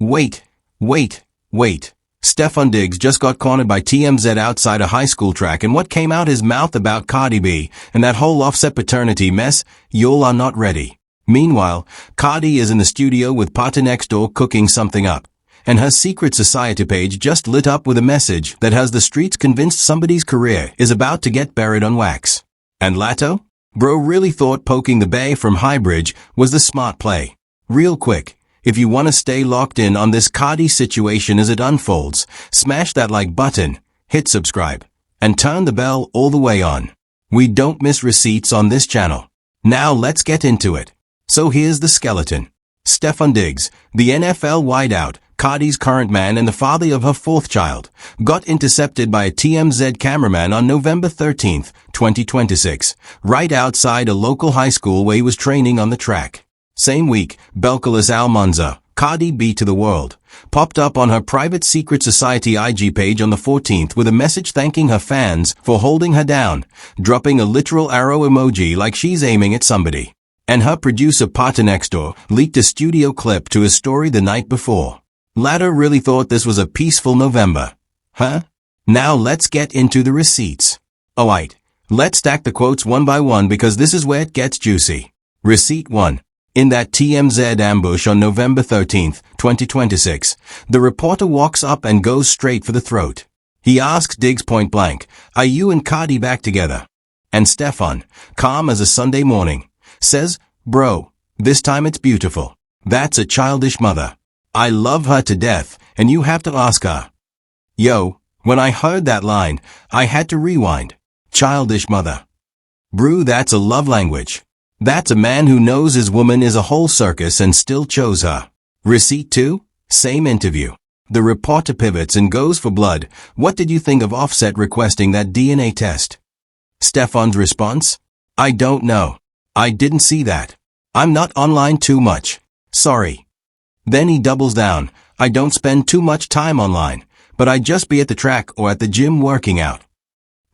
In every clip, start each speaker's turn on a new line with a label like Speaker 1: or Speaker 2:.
Speaker 1: Wait, wait. Stefon Diggs just got cornered by TMZ outside a high school track, and what came out his mouth about Cardi B and that whole Offset paternity mess, y'all are not ready. Meanwhile, Cardi is in the studio with partner next door cooking something up, and her secret society page just lit up with a message that has the streets convinced somebody's career is about to get buried on wax. And Latto? Bro really thought poking the bae from Highbridge was the smart play. Real quick, if you want to stay locked in on this Cardi situation as it unfolds, smash that like button, hit subscribe, and turn the bell all the way on. We don't miss receipts on this channel. Now let's get into it. So here's the skeleton. Stefon Diggs, the NFL wideout, Cardi's current man and the father of her fourth child, got intercepted by a TMZ cameraman on November 13, 2026, right outside a local high school where he was training on the track. Same week, Belcalis Almanza, Cardi B to the world, popped up on her private secret society IG page on the 14th with a message thanking her fans for holding her down, dropping a literal arrow emoji like she's aiming at somebody. And her producer partner next door leaked a studio clip to his story the night before. Latto really thought this was a peaceful November. Huh? Now let's get into the receipts. Alright, let's stack the quotes one by one because this is where it gets juicy. Receipt 1. In that TMZ ambush on November 13, 2026, the reporter walks up and goes straight for the throat. He asks Diggs point blank, "Are you and Cardi back together?" And Stefon, calm as a Sunday morning, says, "Bro, this time it's beautiful. That's a childish mother. I love her to death, and you have to ask her." Yo, when I heard that line, I had to rewind. Childish mother. Brew, that's a love language. That's a man who knows his woman is a whole circus and still chose her. Receipt 2, same interview. The reporter pivots and goes for blood. "What did you think of Offset requesting that DNA test?" Stefon's response? "I don't know. I didn't see that. I'm not online too much. Sorry." Then he doubles down. "I don't spend too much time online, but I just be at the track or at the gym working out."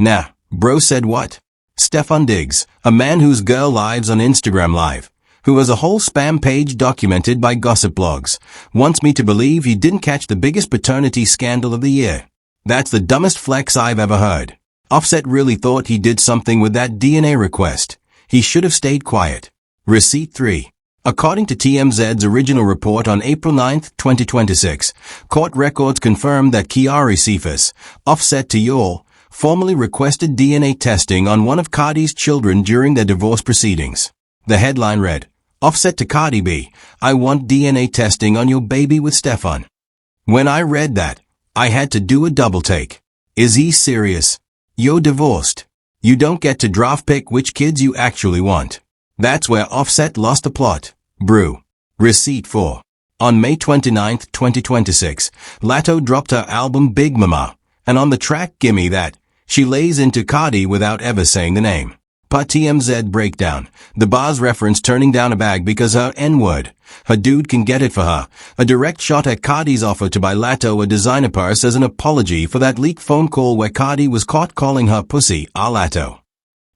Speaker 1: Nah, bro said what? Stefon Diggs, a man whose girl lives on Instagram Live, who has a whole spam page documented by gossip blogs, wants me to believe he didn't catch the biggest paternity scandal of the year. That's the dumbest flex I've ever heard. Offset really thought he did something with that DNA request. He should have stayed quiet. Receipt 3. According to TMZ's original report on April 9, 2026, court records confirmed that Kiari Cephas, Offset to y'all, formally requested DNA testing on one of Cardi's children during their divorce proceedings. The headline read, "Offset to Cardi B, I want DNA testing on your baby with Stefon." When I read that, I had to do a double take. Is he serious? You're divorced. You don't get to draft pick which kids you actually want. That's where Offset lost the plot. Brew. Receipt 4. On May 29, 2026, Latto dropped her album Big Mama, and on the track Gimme That, she lays into Cardi without ever saying the name. Per TMZ breakdown, the bars reference turning down a bag because her N-word. Her dude can get it for her. A direct shot at Cardi's offer to buy Latto a designer purse as an apology for that leaked phone call where Cardi was caught calling her pussy a Latto.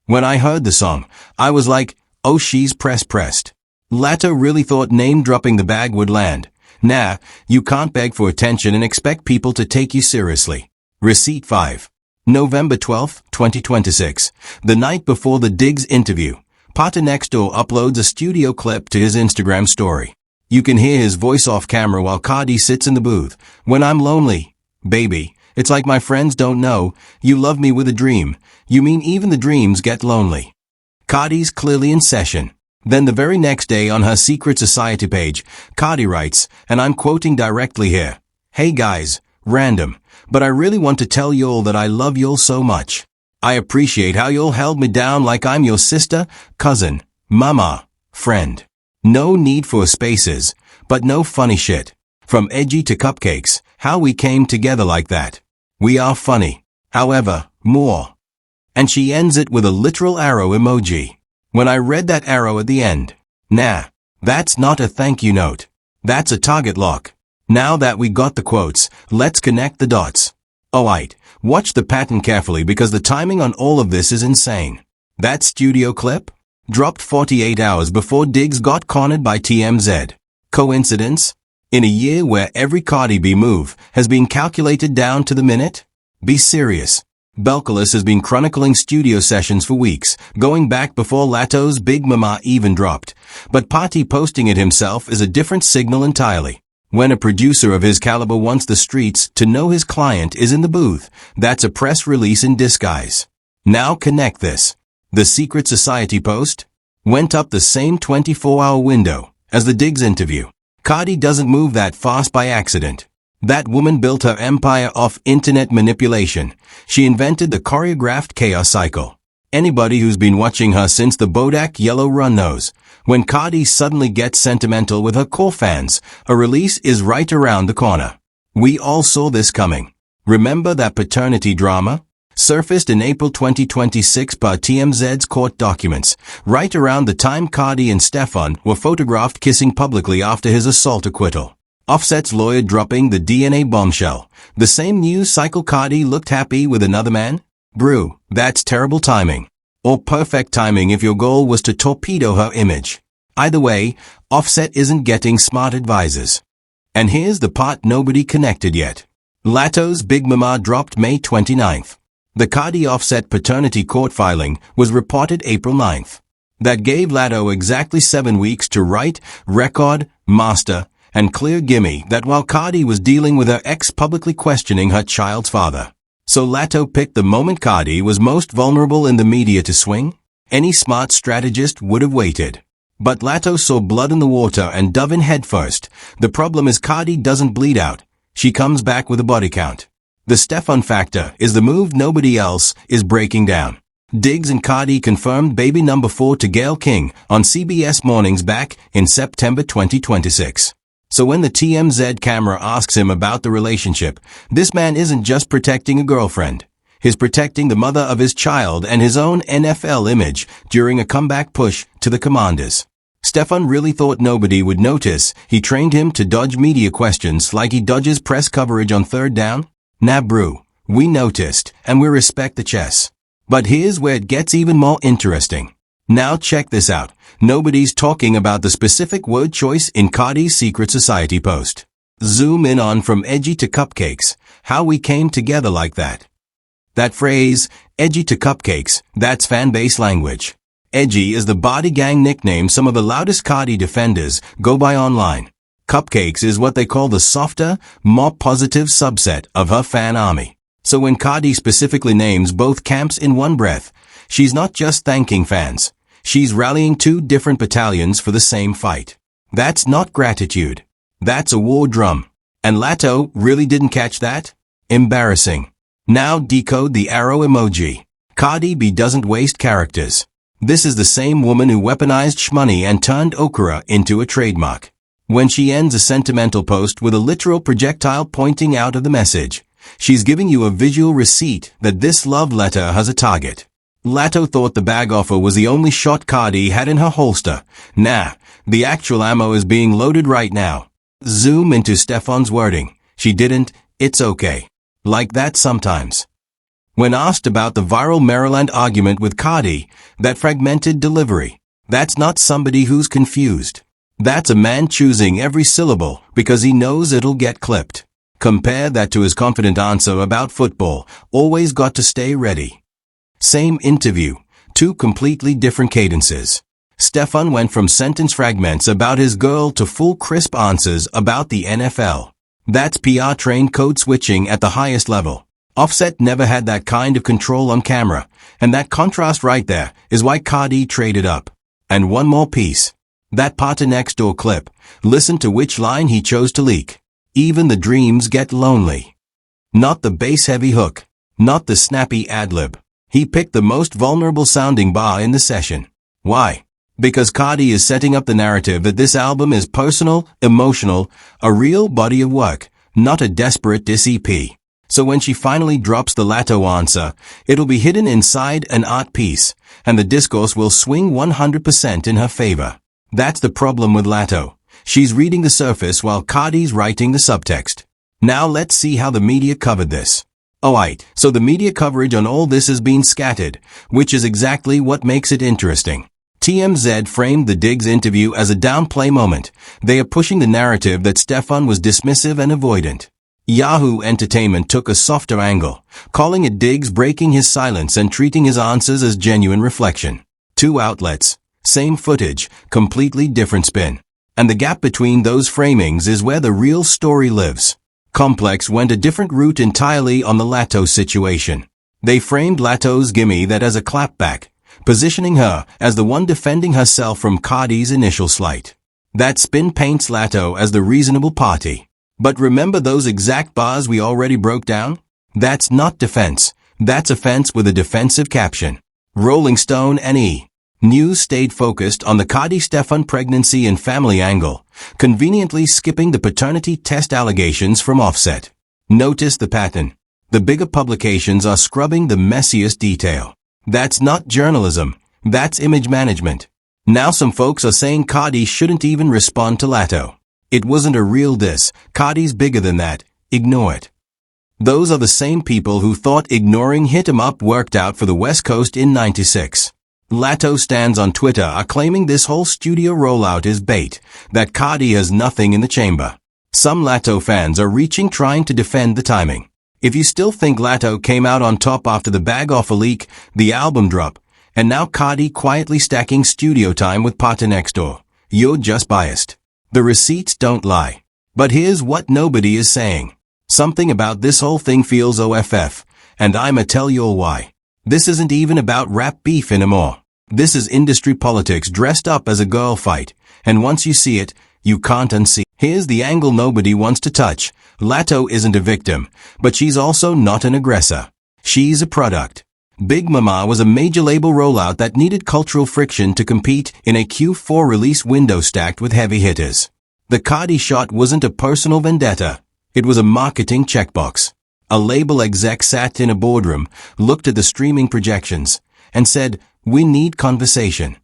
Speaker 1: When I heard the song, I was like, oh, she's pressed. Latto really thought name-dropping the bag would land. Nah, you can't beg for attention and expect people to take you seriously. Receipt 5. November 12, 2026, the night before the Diggs interview, partner next door uploads a studio clip to his Instagram story. You can hear his voice off camera while Cardi sits in the booth. "When I'm lonely, baby, it's like my friends don't know, you love me with a dream. You mean even the dreams get lonely." Cardi's clearly in session. Then the very next day on her secret society page, Cardi writes, and I'm quoting directly here, "Hey guys, random, but I really want to tell y'all that I love y'all so much. I appreciate how y'all held me down like I'm your sister, cousin, mama, friend. No need for spaces, but no funny shit. From edgy to cupcakes, how we came together like that. We are funny. However, more." And she ends it with a literal arrow emoji. When I read that arrow at the end, nah, that's not a thank you note. That's a target lock. Now that we got the quotes, let's connect the dots. Alright, watch the pattern carefully because the timing on all of this is insane. That studio clip? Dropped 48 hours before Diggs got cornered by TMZ. Coincidence? In a year where every Cardi B move has been calculated down to the minute? Be serious. Belcalis has been chronicling studio sessions for weeks, going back before Latto's Big Mama even dropped. But Party posting it himself is a different signal entirely. When a producer of his caliber wants the streets to know his client is in the booth, that's a press release in disguise. Now connect this. The Secret Society post went up the same 24-hour window as the Diggs interview. Cardi doesn't move that fast by accident. That woman built her empire off internet manipulation. She invented the choreographed chaos cycle. Anybody who's been watching her since the Bodak Yellow run knows. When Cardi suddenly gets sentimental with her core fans, a release is right around the corner. We all saw this coming. Remember that paternity drama? Surfaced in April 2026 per TMZ's court documents, right around the time Cardi and Stefon were photographed kissing publicly after his assault acquittal. Offset's lawyer dropping the DNA bombshell. The same news cycle Cardi looked happy with another man? Brew, that's terrible timing. Or perfect timing if your goal was to torpedo her image. Either way, Offset isn't getting smart advisors. And here's the part nobody connected yet. Latto's Big Mama dropped May 29th. The Cardi Offset paternity court filing was reported April 9th. That gave Latto exactly 7 weeks to write, record, master, and clear gimme that while Cardi was dealing with her ex publicly questioning her child's father. So Latto picked the moment Cardi was most vulnerable in the media to swing? Any smart strategist would have waited. But Latto saw blood in the water and dove in headfirst. The problem is Cardi doesn't bleed out. She comes back with a body count. The Stefon factor is the move nobody else is breaking down. Diggs and Cardi confirmed baby number 4 to Gayle King on CBS Mornings back in September 2026. So when the TMZ camera asks him about the relationship, this man isn't just protecting a girlfriend. He's protecting the mother of his child and his own NFL image during a comeback push to the Commanders. Stefon really thought nobody would notice. He trained him to dodge media questions like he dodges press coverage on third down. Nah brew, we noticed, and we respect the chess. But here's where it gets even more interesting. Now check this out. Nobody's talking about the specific word choice in Cardi's Secret Society post. Zoom in on from edgy to cupcakes, how we came together like that. That phrase, edgy to cupcakes, that's fan-base language. Edgy is the body gang nickname some of the loudest Cardi defenders go by online. Cupcakes is what they call the softer, more positive subset of her fan army. So when Cardi specifically names both camps in one breath, she's not just thanking fans. She's rallying 2 different battalions for the same fight. That's not gratitude. That's a war drum. And Latto really didn't catch that? Embarrassing. Now decode the arrow emoji. Cardi B doesn't waste characters. This is the same woman who weaponized shmoney and turned okra into a trademark. When she ends a sentimental post with a literal projectile pointing out of the message, she's giving you a visual receipt that this love letter has a target. Latto thought the bag offer was the only shot Cardi had in her holster. Nah, the actual ammo is being loaded right now. Zoom into Stefon's wording. She didn't, it's okay. Like that sometimes. When asked about the viral Maryland argument with Cardi, that fragmented delivery, that's not somebody who's confused. That's a man choosing every syllable because he knows it'll get clipped. Compare that to his confident answer about football, always got to stay ready. Same interview, 2 completely different cadences. Stefon went from sentence fragments about his girl to full crisp answers about the NFL. That's PR-trained code switching at the highest level. Offset never had that kind of control on camera, and that contrast right there is why Cardi traded up. And one more piece. That Party Next Door clip. Listen to which line he chose to leak. Even the dreams get lonely. Not the bass-heavy hook. Not the snappy ad-lib. He picked the most vulnerable sounding bar in the session. Why? Because Cardi is setting up the narrative that this album is personal, emotional, a real body of work, not a desperate diss EP. So when she finally drops the Latto answer, it'll be hidden inside an art piece, and the discourse will swing 100% in her favor. That's the problem with Latto. She's reading the surface while Cardi's writing the subtext. Now let's see how the media covered this. Alright, so the media coverage on all this has been scattered, which is exactly what makes it interesting. TMZ framed the Diggs interview as a downplay moment. They are pushing the narrative that Stefon was dismissive and avoidant. Yahoo Entertainment took a softer angle, calling it Diggs breaking his silence and treating his answers as genuine reflection. Two outlets, same footage, completely different spin. And the gap between those framings is where the real story lives. Complex went a different route entirely on the Latto situation. They framed Latto's gimme that as a clapback, positioning her as the one defending herself from Cardi's initial slight. That spin paints Latto as the reasonable party. But remember those exact bars we already broke down? That's not defense. That's offense with a defensive caption. Rolling Stone and E! News stayed focused on the Cardi-Stefon pregnancy and family angle, conveniently skipping the paternity test allegations from Offset. Notice the pattern. The bigger publications are scrubbing the messiest detail. That's not journalism. That's image management. Now some folks are saying Cardi shouldn't even respond to Latto. It wasn't a real diss. Cardi's bigger than that. Ignore it. Those are the same people who thought ignoring Hit 'Em Up worked out for the West Coast in '96. Latto stands on Twitter are claiming this whole studio rollout is bait, that Cardi has nothing in the chamber. Some Latto fans are reaching trying to defend the timing. If you still think Latto came out on top after the Bag Off a leak, the album drop, and now Cardi quietly stacking studio time with Party Next Door, you're just biased. The receipts don't lie. But here's what nobody is saying. Something about this whole thing feels OFF, and I'ma tell you all why. This isn't even about rap beef anymore. This is industry politics dressed up as a girl fight, and once you see it, you can't unsee. Here's the angle nobody wants to touch. Latto isn't a victim, but she's also not an aggressor. She's a product. Big Mama was a major label rollout that needed cultural friction to compete in a Q4 release window stacked with heavy hitters. The Cardi shot wasn't a personal vendetta. It was a marketing checkbox. A label exec sat in a boardroom, looked at the streaming projections, and said, "We need conversation."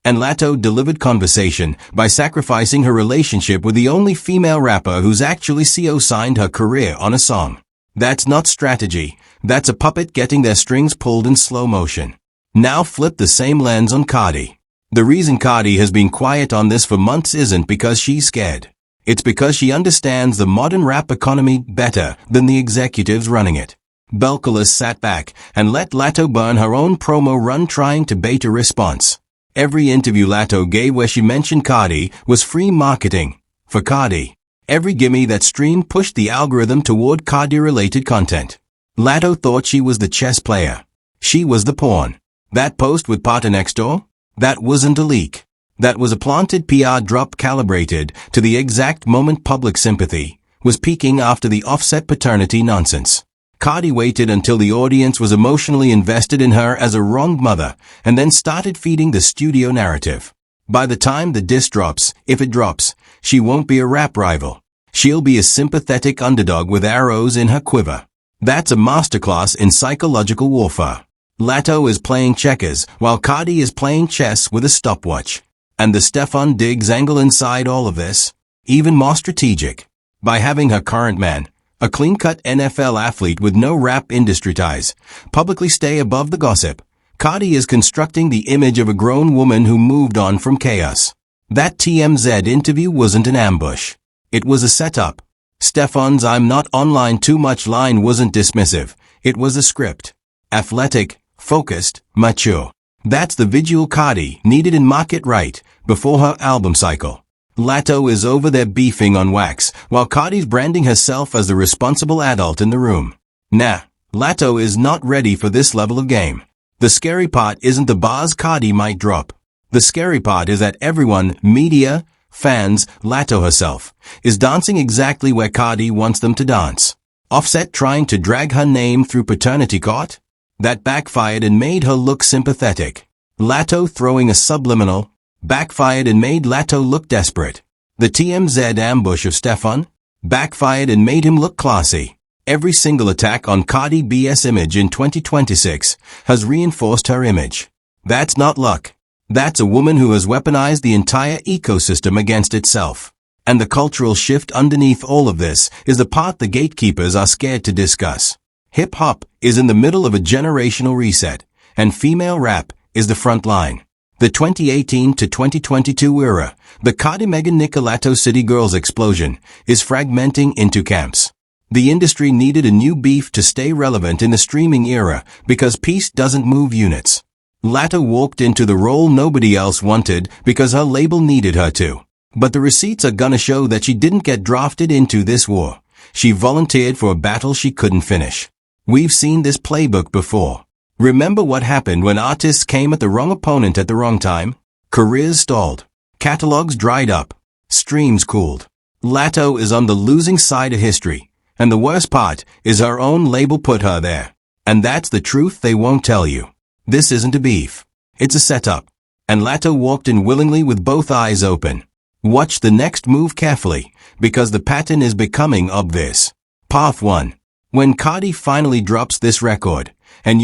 Speaker 1: And Latto delivered conversation by sacrificing her relationship with the only female rapper who's actually co-signed her career on a song. That's not strategy. That's a puppet getting their strings pulled in slow motion. Now flip the same lens on Cardi. The reason Cardi has been quiet on this for months isn't because she's scared. It's because she understands the modern rap economy better than the executives running it. Belcalis sat back and let Latto burn her own promo run trying to bait a response. Every interview Latto gave where she mentioned Cardi was free marketing for Cardi. Every gimme that streamed pushed the algorithm toward Cardi-related content. Latto thought she was the chess player. She was the pawn. That post with Party Next Door? That wasn't a leak. That was a planted PR drop calibrated to the exact moment public sympathy was peaking after the Offset paternity nonsense. Cardi waited until the audience was emotionally invested in her as a wronged mother and then started feeding the studio narrative. By the time the diss drops, if it drops, she won't be a rap rival. She'll be a sympathetic underdog with arrows in her quiver. That's a masterclass in psychological warfare. Latto is playing checkers while Cardi is playing chess with a stopwatch. And the Stefon Diggs angle inside all of this? Even more strategic. By having her current man, a clean-cut NFL athlete with no rap industry ties, publicly stay above the gossip, Cardi is constructing the image of a grown woman who moved on from chaos. That TMZ interview wasn't an ambush. It was a setup. Stefon's "I'm not online too much" line wasn't dismissive. It was a script. Athletic, focused, mature. That's the visual Cardi needed in Market Right before her album cycle. Latto is over there beefing on wax, while Cardi's branding herself as the responsible adult in the room. Nah, Latto is not ready for this level of game. The scary part isn't the bars Cardi might drop. The scary part is that everyone, media, fans, Latto herself, is dancing exactly where Cardi wants them to dance. Offset trying to drag her name through paternity court? That backfired and made her look sympathetic. Latto throwing a subliminal, backfired and made Latto look desperate. The TMZ ambush of Stefon? Backfired and made him look classy. Every single attack on Cardi B's image in 2026 has reinforced her image. That's not luck. That's a woman who has weaponized the entire ecosystem against itself. And the cultural shift underneath all of this is the part the gatekeepers are scared to discuss. Hip-hop is in the middle of a generational reset, and female rap is the front line. The 2018 to 2022 era, the Cardi Megan Latto City Girls explosion, is fragmenting into camps. The industry needed a new beef to stay relevant in the streaming era because peace doesn't move units. Latto walked into the role nobody else wanted because her label needed her to. But the receipts are gonna show that she didn't get drafted into this war. She volunteered for a battle she couldn't finish. We've seen this playbook before. Remember what happened when artists came at the wrong opponent at the wrong time? Careers stalled. Catalogs dried up. Streams cooled. Latto is on the losing side of history. And the worst part is her own label put her there. And that's the truth they won't tell you. This isn't a beef. It's a setup. And Latto walked in willingly with both eyes open. Watch the next move carefully, because the pattern is becoming obvious. Path 1. When Cardi finally drops this record, and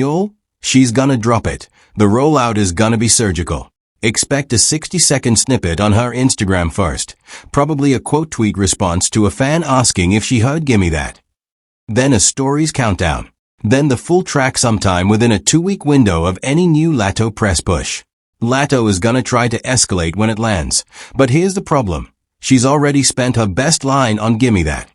Speaker 1: she's gonna drop it, the rollout is gonna be surgical. Expect a 60-second snippet on her Instagram first, probably a quote tweet response to a fan asking if she heard Gimme That. Then a stories countdown. Then the full track sometime within a 2-week window of any new Latto press push. Latto is gonna try to escalate when it lands, but here's the problem. She's already spent her best line on Gimme That.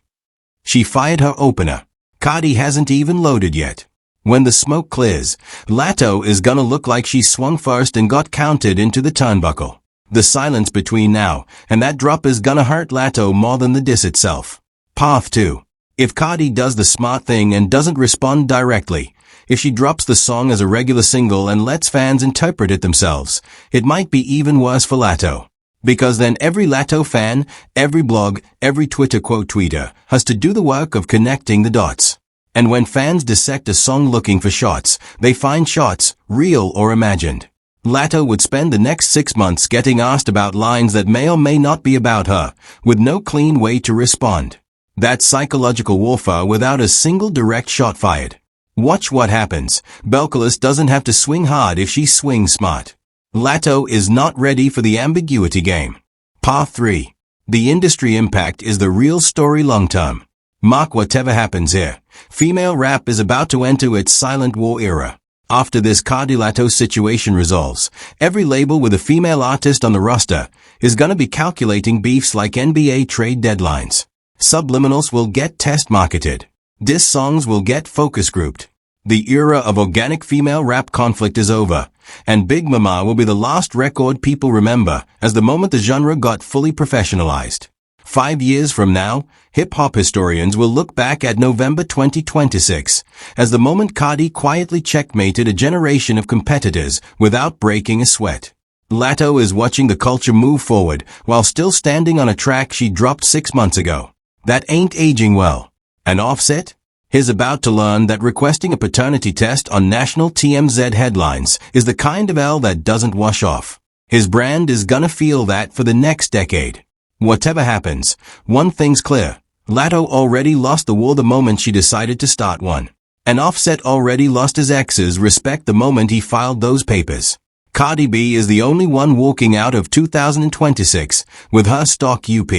Speaker 1: She fired her opener. Cardi hasn't even loaded yet. When the smoke clears, Latto is gonna look like she swung first and got counted into the turnbuckle. The silence between now and that drop is gonna hurt Latto more than the diss itself. Path 2. If Cardi does the smart thing and doesn't respond directly, if she drops the song as a regular single and lets fans interpret it themselves, it might be even worse for Latto. Because then every Latto fan, every blog, every Twitter quote tweeter has to do the work of connecting the dots. And when fans dissect a song looking for shots, they find shots, real or imagined. Latto would spend the next 6 months getting asked about lines that may or may not be about her, with no clean way to respond. That's psychological warfare without a single direct shot fired. Watch what happens. Belcalis doesn't have to swing hard if she swings smart. Latto is not ready for the ambiguity game. Path 3. The industry impact is the real story long term. Mark whatever happens here. Female rap is about to enter its silent war era. After this Cardi Latto situation resolves, every label with a female artist on the roster is gonna be calculating beefs like NBA trade deadlines. Subliminals will get test marketed. Diss songs will get focus grouped. The era of organic female rap conflict is over, and Big Mama will be the last record people remember as the moment the genre got fully professionalized. 5 years from now, hip-hop historians will look back at November 2026 as the moment Cardi quietly checkmated a generation of competitors without breaking a sweat. Latto is watching the culture move forward while still standing on a track she dropped 6 months ago. That ain't aging well. And Offset? He's about to learn that requesting a paternity test on national TMZ headlines is the kind of L that doesn't wash off. His brand is gonna feel that for the next decade. Whatever happens, one thing's clear. Latto already lost the war the moment she decided to start one. And Offset already lost his ex's respect the moment he filed those papers. Cardi B is the only one walking out of 2026 with her stock UP.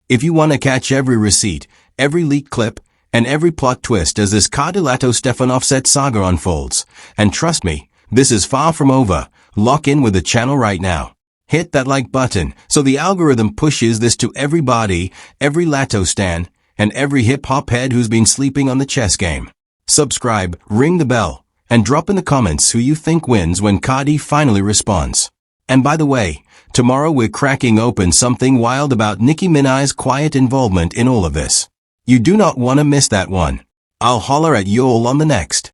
Speaker 1: If you want to catch every receipt, every leaked clip, and every plot twist as this Cardi Latto Stefon Offset saga unfolds, and trust me, this is far from over, lock in with the channel right now. Hit that like button so the algorithm pushes this to everybody, every Latto stan, and every hip-hop head who's been sleeping on the chess game. Subscribe, ring the bell, and drop in the comments who you think wins when Cardi finally responds. And by the way, tomorrow we're cracking open something wild about Nicki Minaj's quiet involvement in all of this. You do not want to miss that one. I'll holler at y'all on the next.